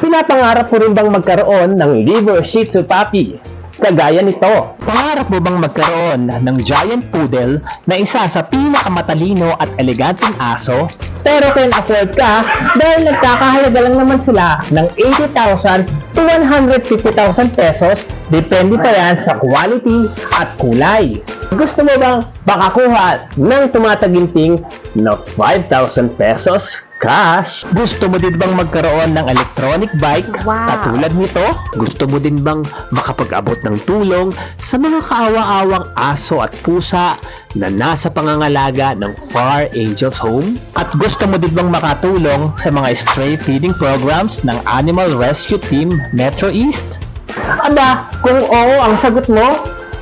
Pinapangarap mo rin bang magkaroon ng liver Shih Tzu puppy? Kagaya nito. Pangarap mo bang magkaroon ng giant poodle na isa sa pinakamatalino at eleganteng aso? Pero can afford ka dahil nagkakahalaga lang naman sila ng 80,000 to 150,000 pesos, depende pa yan sa quality at kulay. Gusto mo bang makakuha ng tumataginting na 5,000 pesos cash? Gusto mo din bang magkaroon ng electronic bike katulad nito? Gusto mo din bang makapag-abot ng tulong sa mga kaawa-awang aso at pusa na nasa pangangalaga ng Far Angels Home? At gusto mo din bang makatulong sa mga stray feeding programs ng Animal Rescue Team Metro East? Aba, kung oo ang sagot mo,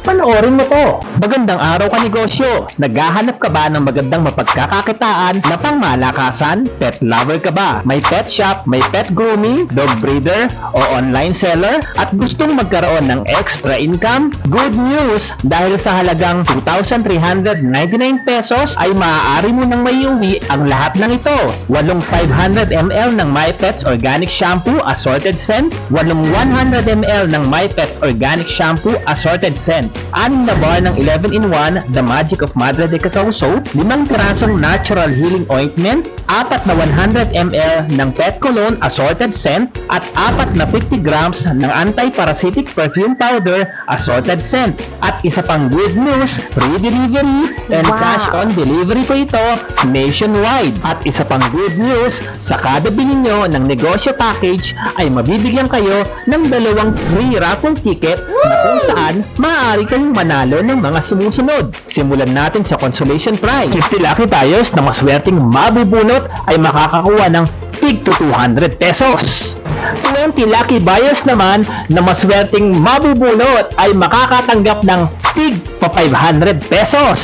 panoorin mo to. Magandang araw ka negosyo. Naghahanap ka ba ng magandang mapagkakakitaan na pangmalakasan? Pet lover ka ba? May pet shop, may pet grooming, dog breeder, o online seller? At gustong magkaroon ng extra income? Good news! Dahil sa halagang 2,399 pesos ay maaari mo nang maiuwi ang lahat ng ito. 8 500 ml ng My Pets Organic Shampoo Assorted Scent, 8 100 ml ng My Pets Organic Shampoo Assorted Scent, 6 na bar ng 11-in-1 The Magic of Madre de Cacao Soap, 5 pirasong Natural Healing Ointment, 4 na 100 ml ng Pet Cologne Assorted Scent, at 4 na 50 grams ng Anti-Parasitic Perfume Powder Assorted Scent. At isa pang good news, free delivery and cash on delivery po ito nationwide. At isa pang good news, sa kada bili nyo ng negosyo package ay mabibigyan kayo ng 2 free raffle ticket na kung saan maaari kayong manalo ng mga sumusunod. Simulan natin sa consolation prize. 50 lucky buyers na maswerteng mabubunot ay makakakuha ng tig to 200 pesos. 20 lucky buyers naman na maswerteng mabubunot ay makakatanggap ng tig pa 500 pesos.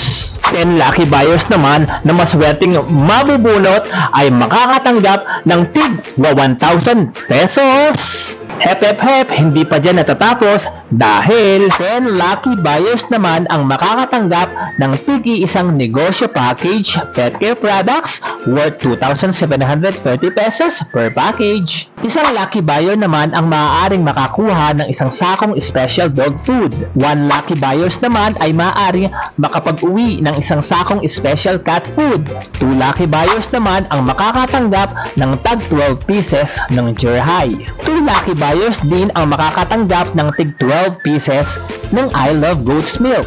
10 lucky buyers naman na maswerteng mabubunot ay makakatanggap ng tig 1,000 pesos. Hep hep hep, hindi pa dyan natatapos dahil 10 lucky buyers naman ang makakatanggap ng tig-isang negosyo package pet care products worth 2,730 pesos per package. Isang lucky buyer naman ang maaaring makakuha ng isang sakong special dog food. 1 lucky buyers naman ay maaaring makapag-uwi ng isang sakong special cat food. 2 lucky buyers naman ang makakatanggap ng tag 12 pieces ng Jerhai. 2 lucky buyers din ang makakatanggap ng tig 12 pieces ng I Love Goat's Milk.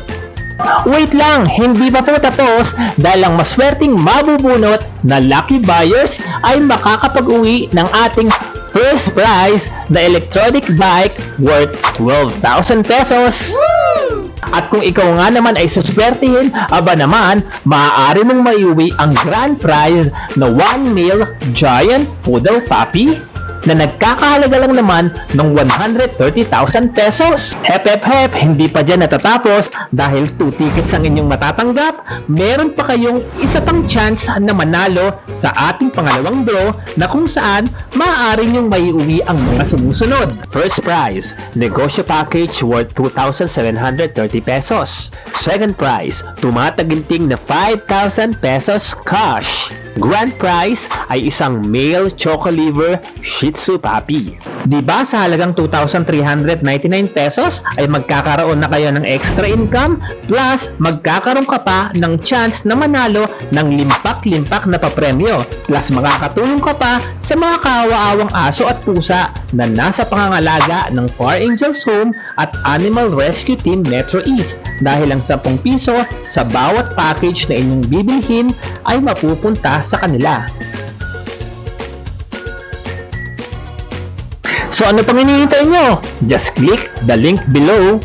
Wait lang, hindi pa po tapos dahil ang maswerteng mabubunot na lucky buyers ay makakapag-uwi ng ating first prize na electronic bike worth 12,000 pesos. At kung ikaw nga naman ay suswertihin, aba naman, maaari mong maiuwi ang grand prize na 1 male giant poodle puppy na nagkakahalaga lang naman ng 130,000 pesos. Hep hep hep, hindi pa dyan natatapos dahil 2 tickets ang inyong matatanggap. Meron pa kayong isa pang chance na manalo sa ating pangalawang draw na kung saan maaari nyong maiuwi ang mga sumusunod. First prize, negosyo package worth 2,730 pesos. Second prize, tumataginting na 5,000 pesos cash. Grand prize ay isang male Choco-Liver Shih Tzu puppy. Diba sa halagang 2,399 pesos ay magkakaroon na kayo ng extra income plus magkakaroon ka pa ng chance na manalo ng limpak-limpak na papremyo plus makakatulong ka pa sa mga kaawa-awang aso at pusa na nasa pangangalaga ng Far Angels Home at Animal Rescue Team Metro East dahil ang 10 piso sa bawat package na inyong bibilhin ay mapupunta sa kanila. So ano pang hinihintay nyo? Just click the link below